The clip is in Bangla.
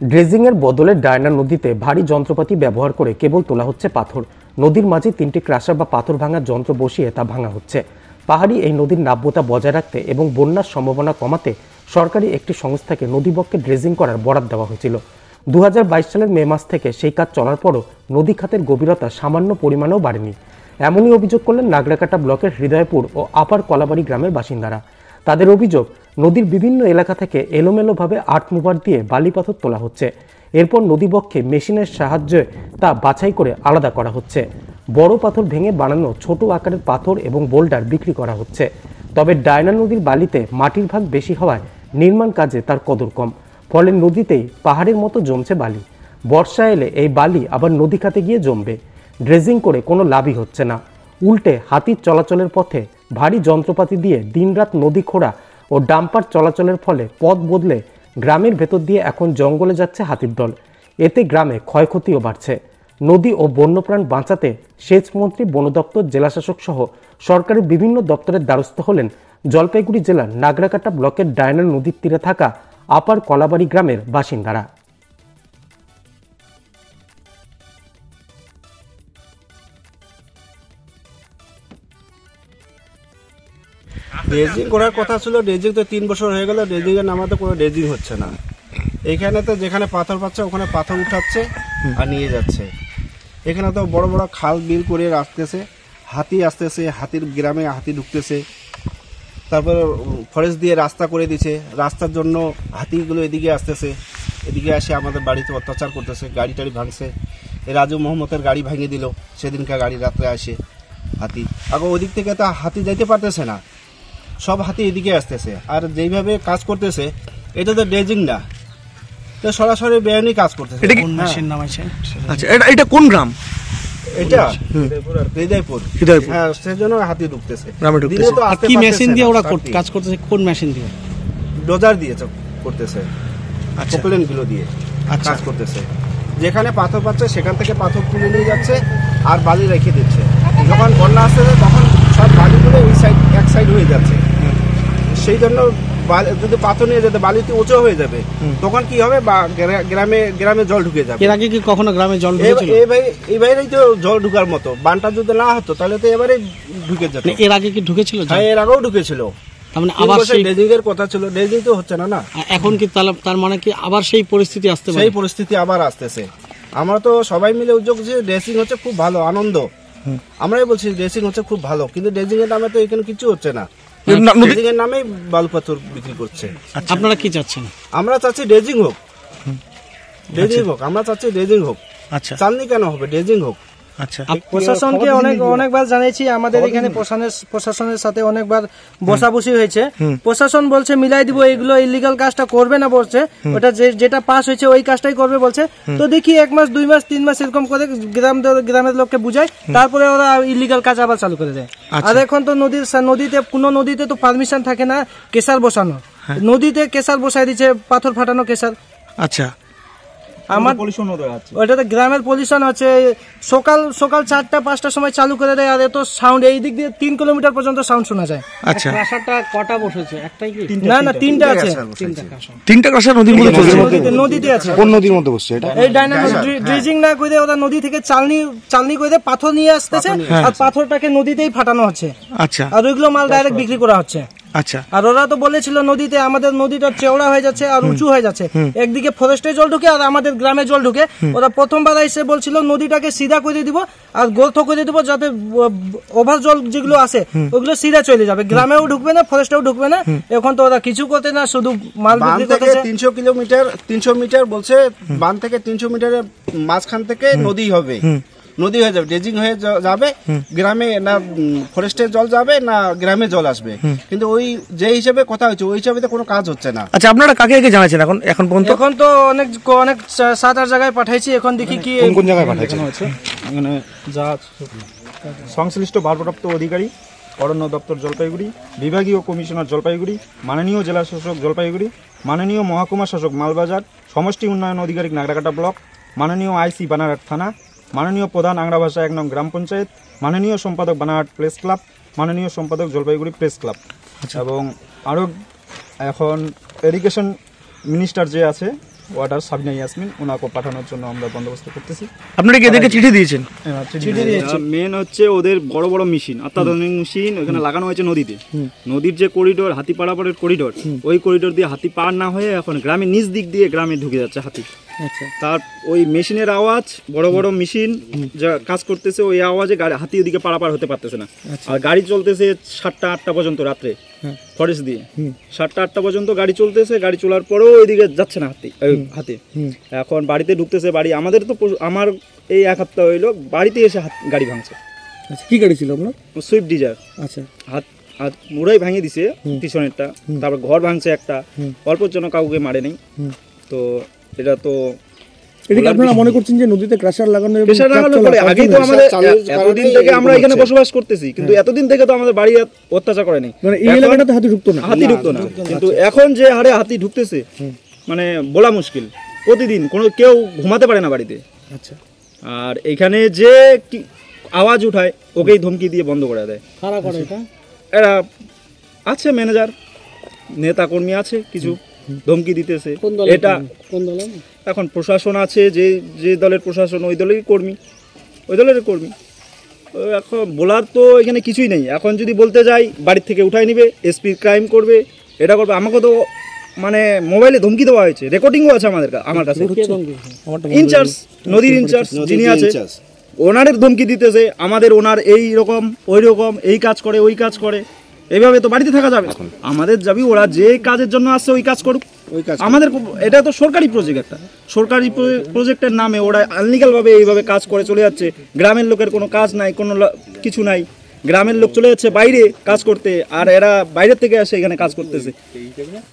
ড্রেজিংয়ের বদলে ডায়না নদীতে ভারী যন্ত্রপাতি ব্যবহার করে কেবল তোলা হচ্ছে পাথর। নদীর মাঝে 3টি ক্রাশার বা পাথর ভাঙার যন্ত্র বসিয়ে তা ভাঙা হচ্ছে। পাহাড়ি এই নদীর নাব্যতা বজায় রাখতে এবং বন্যার সম্ভাবনা কমাতে সরকারি একটি সংস্থাকে নদীবক্ষে ড্রেজিং করার বরাদ দেওয়া হয়েছিল। 2022 সালের মে মাস থেকে সেই কাজ চলার পরও নদী খাতের গভীরতা সামান্য পরিমাণেও বাড়েনি। এমনই অভিযোগ করলেন নাগরাকাটা ব্লকের হৃদয়পুর ও আপার কলাবাড়ি গ্রামের বাসিন্দারা। তাদের অভিযোগ, নদীর বিভিন্ন এলাকা থেকে এলোমেলোভাবে আর্ট মুভার দিয়ে বালি পাথর তোলা হচ্ছে। এরপর নদীবক্ষে মেশিনের সাহায্যে তা বাছাই করে আলাদা করা হচ্ছে। বড় পাথর ভেঙে বানানো ছোট আকারের পাথর এবং বোল্ডার বিক্রি করা হচ্ছে। তবে ডায়না নদীর বালিতে মাটির ভাগ বেশি হওয়ায় নির্মাণ কাজে তার কদর কম। ফলে নদীতেই পাহাড়ের মতো জমছে বালি। বর্ষা এলে এই বালি আবার নদী খাতে গিয়ে জমবে। ড্রেজিং করে কোনো লাভই হচ্ছে না। উল্টে হাতির চলাচলের পথে ভারী যন্ত্রপাতি দিয়ে দিনরাত নদী খোঁড়া ও ডাম্পার চলাচলের ফলে পথ বদলে গ্রামের ভেতর দিয়ে এখন জঙ্গলে যাচ্ছে হাতির দল। এতে গ্রামে ক্ষয়ক্ষতিও বাড়ছে। নদী ও বন্যপ্রাণ বাঁচাতে সেচমন্ত্রী, বন দপ্তর, জেলাশাসক সহ সরকারের বিভিন্ন দপ্তরের দ্বারস্থ হলেন জলপাইগুড়ি জেলার নাগরাকাটা ব্লকের ডায়না নদীর তীরে থাকা আপার কলাবাড়ি গ্রামের বাসিন্দারা। ড্রেজিং করার কথা ছিল, ড্রেজিং তো 3 বছর হয়ে গেল, ড্রেজিং এর নামে তো কোনো ড্রেজিং হচ্ছে না। এখানে তো যেখানে পাথর পাচ্ছে ওখানে পাথর উঠাচ্ছে আর নিয়ে যাচ্ছে। এখানে তো বড় বড় খাল বিল করে আসতেছে, হাতি আসতেছে, হাতির গ্রামে হাতি ঢুকতেছে। তারপর ফরেস্ট দিয়ে রাস্তা করে দিছে, রাস্তার জন্য হাতিগুলো এদিকে আসতেছে, এদিকে এসে আমাদের বাড়িতে অত্যাচার করতেছে, গাড়ি টাড়ি ভাঙছে। রাজু মোহাম্মদের গাড়ি ভাঙিয়ে দিল সেদিনকার গাড়ি, রাত্রে আসে হাতি। আগে ওদিক থেকে তো হাতি যাইতে পারতেছে না, সব হাতি এদিকে আসতেছে। আর যেইভাবে কাজ করতেছে এটা তো ড্রেজিং না, তো সরাসরি বেআইনি কাজ করতেছে। আচ্ছা, এটা কোন গ্রাম? এটা হৃদয়পুর। হ্যাঁ, সেজন্য হাতি ঢুকতেছে। কি মেশিন দিয়ে ওরা কাজ করতেছে? কোন মেশিন দিয়ে? ডোজার দিয়ে করতেছে, পকলেন গুলো দিয়ে কাজ করতেছে। যেখানে পাথর পাচ্ছে সেখান থেকে পাথর তুলে নিয়ে যাচ্ছে আর বালি রেখে দিচ্ছে। যখন বন্যা আসতেছে তখন সব বালিগুলো এই সাইড এক সাইড হয়ে যাচ্ছে। সেই জন্য যদি পাথর নিয়ে যেতে বালিতে উঁচু হয়ে যাবে, তখন কি হবে, গ্রামে জল ঢুকে যাবে। এর আগে কি কখনো গ্রামে জল ঢুকেছিল? এবারেই তো জল ঢুকার মতো। বানটা যদি না হতো তাহলে তো এবারে ঢুকে যেত। এর আগে কি ঢুকেছিল? হ্যাঁ, এর আগেও ঢুকেছিল। মানে আবার ড্রেজিং এর কথা ছিল, ড্রেজিং তো হচ্ছে না। এখন কি তার মানে কি আবার সেই পরিস্থিতি আসতে পারে? সেই পরিস্থিতি আবার আসতেছে। আমরা তো সবাই মিলে উদ্যোগ যে ড্রেসিং হচ্ছে খুব ভালো, আনন্দ। আমরাই বলছি ড্রেসিং হচ্ছে খুব ভালো, কিন্তু ড্রেজিং এর নামে তো এখানে কিছু হচ্ছে না। ড্রেজিং এর নামে বালু পাথর বিক্রি করছে। আপনারা কি চাচ্ছেন? আমরা চাচ্ছি ড্রেজিং হোক, ড্রেজিং হোক। আমরা চাচ্ছি ড্রেজিং হোক। আচ্ছা, চালনি কেন হবে, ড্রেজিং হোক। আচ্ছা, প্রশাসনকে অনেকবার জানিয়েছি, আমাদের এখানে প্রশাসনের সাথে অনেকবার বসাবসি হয়েছে। প্রশাসন বলছে মিলাই দিব, এগুলো ইলিগাল কাজটা করবে না বলছে, ওটা যেটা পাস হয়েছে ওই কাজটাই করবে বলছে। তো দেখি 1 মাস 2 মাস 3 মাস এরকম করে গ্রামের লোককে বুঝায়, তারপরে ওরা ইলিগাল কাজ আবার চালু করে দেয়। আর এখন তো নদীতে তো পারমিশন থাকে না কেসার বসানো, নদীতে কেসার বসাই দিচ্ছে, পাথর ফাটানো কেসার। আচ্ছা, আমার ওইটা তো গ্রামের পলিউশন হচ্ছে। সকাল 4টা-5টার সময় চালু করে দেয়, আর এত সাউন্ড, এই দিক দিয়ে 3 কিলোমিটার পর্যন্ত সাউন্ড শোনা যায়। আচ্ছা, ক্রাশারটা কটা বসেছে? একটাই কি? না, 3টা আছে। 3টা ক্রাশার নদীর মধ্যে চলছে? নদীতে আছে। কোন নদীর মধ্যে বসছে এটা? এই ডায়না ড্রেজিং না করে ওরা নদী থেকে চালনি করে পাথর নিয়ে আসতেছে, আর পাথরটাকে নদীতেই ফাটানো হচ্ছে। আচ্ছা, আর ওইগুলো মাল ডাইরেক্ট বিক্রি করা হচ্ছে। আচ্ছা, আর ওরা তো বলেছিল নদীতে আমাদের নদীটা চওড়া হয়ে যাচ্ছে আর উঁচু হয়ে যাচ্ছে, একদিকে ফরেস্টে জল ঢুকে আর আমাদের গ্রামে জল ঢুকে। ওরা প্রথমবার এসে বলছিল নদীটাকে সিধা করে দিব আর গর্ত করে দিব, যাতে ওভার জল যেগুলো আসে ওগুলো সিধা চলে যাবে, গ্রামেও ঢুকবে না, ফরেস্টেও ঢুকবে না। এখন তো ওরা কিছু করতে না, শুধু মাল বিক্রি করতেছে। 300 মিটার বলছে, বান থেকে 300 মিটারের মাঝখান থেকে নদী হবে, নদী হয়ে যাবে, ড্রেজিং হয়ে যাবে। গ্রামে না ফরেস্টের জল যাবে না গ্রামে জল আসবে, কিন্তু ওই যে হিসেবে কথা হচ্ছে ওই হিসাবে তো কোনো কাজ হচ্ছে না। আচ্ছা, আপনারা কাকে কাকে জানাচ্ছেন এখন পর্যন্ত? এখন তো অনেক 7-8 জায়গায় পাঠাইছি। এখন দেখি কি কোন জায়গায় পাঠাইছেন? এখানে যা সংশ্লিষ্ট ভারপ্রাপ্ত অধিকারী, অরণ্য দপ্তর জলপাইগুড়ি, বিভাগীয় কমিশনার জলপাইগুড়ি, মাননীয় জেলা শাসক জলপাইগুড়ি, মাননীয় মহকুমা শাসক মালবাজার, সমষ্টি উন্নয়ন আধিকারিক নাগরাকাটা ব্লক, মাননীয় আইসি বানারহাট থানা, মাননীয় প্রধান আংরাভাষা 1 নং গ্রাম পঞ্চায়েত, মাননীয় সম্পাদক বানারহাট প্রেস ক্লাব, মাননীয় সম্পাদক জলপাইগুড়ি প্রেস ক্লাব। এবং আরও এখন এডুকেশন মিনিস্টার যে আছে ওয়াটার সাবিনা ইয়াসমিন ওনাকে পাঠানোর জন্য আমরা বন্দোবস্ত করতেছি। আপনারা কি এদেরকে চিঠি দিয়েছেন? মেন হচ্ছে ওদের বড় বড় মেশিন, অত্যাধুনিক মেশিন ওখানে লাগানো হয়েছে নদীতে। নদীর যে করিডোর, হাতি পারাপারের করিডোর, ওই করিডোর দিয়ে হাতি পার না হয়ে এখন গ্রামের নিচ দিক দিয়ে গ্রামে ঢুকে যাচ্ছে হাতি। তার ওই মেশিনের আওয়াজ, বড় বড় মেশিন যা কাজ করতেছে, ওই আওয়াজে হাতি ওদিকে পারাপার হতে পারতেছে না। আর গাড়ি চলতেছে 7টা 8টা পর্যন্ত রাত্রে ফরেস্ট দিয়ে, 7টা 8টা পর্যন্ত গাড়ি চলতেছে। গাড়ি চলার পরেও ওইদিকে যাচ্ছে না হাতি। এখন বাড়িতে ঢুকতেছে। বাড়ি আমাদের তো, আমার এই 1 সপ্তাহ হইলো বাড়িতে এসে গাড়ি ভাঙছে। কি গাড়ি ছিল আপনার? Swift Dzire. আচ্ছা, হাত মুড়াই ভাঙিয়ে দিছে পিছনেরটা, তারপর ঘর ভাঙছে একটা, অল্পর জন্য কাউকে মারে নেই। তো এটা তো আপনারা মনে করছেন যে নদীতে ক্রাশার লাগানো? আগেই তো আমাদের এতদিন থেকে আমরা এখানে বসবাস করতেছি, কিন্তু এতদিন থেকে তো আমাদের বাড়ি অত্যাচার করে নাই। মানে এই এলাকাটাতে হাতি ঢুকতো না? হাতি ঢুকতো না, কিন্তু এখন যে হারে হাতি ঢুকতেছে মানে বলা মুশকিল। প্রতিদিন কেউ ঘুমাতে পারে না বাড়িতে। আচ্ছা, আর এখানে যে আওয়াজ উঠায় ওকেই ধমকি দিয়ে বন্ধ করে দেয়। কারা করে এটা? এরা আছে, ম্যানেজার, নেতা কর্মী আছে, কিছু ধমকি দিতেছে। এটা কোন দল? এখন প্রশাসন আছে, যে দলের প্রশাসন ওই দলেরই কর্মী, এখন বলার তো এখানে কিছুই নেই। এখন যদি বলতে যাই বাড়ির থেকে উঠাই নিবে, এসপি ক্রাইম করবে, এটা করবে। আমাকে তো মানে মোবাইলে ধমকি দেওয়া হয়েছে, রেকর্ডিংও আছে আমার কাছে। ইনচার্জ, নদীর ইনচার্জ যিনি আছে, ওনারের ধমকি দিতেছে আমাদের, ওনার এই রকম ওই রকম, এই কাজ করে ওই কাজ করে। এইভাবে তো বাড়িতে থাকা যাবে। আমাদের যাবি, ওরা যে কাজের জন্য আসছে ওই কাজ করুক। আমাদের এটা তো সরকারি প্রজেক্ট, একটা সরকারি প্রজেক্টের নামে ওরা আনলিগাল ভাবে এইভাবে কাজ করে চলে যাচ্ছে। গ্রামের লোকের কোনো কাজ নাই, কোনো কিছু নাই। গ্রামের লোক চলে যাচ্ছে বাইরে কাজ করতে, আর এরা বাইরের থেকে এসে এখানে কাজ করতেছে।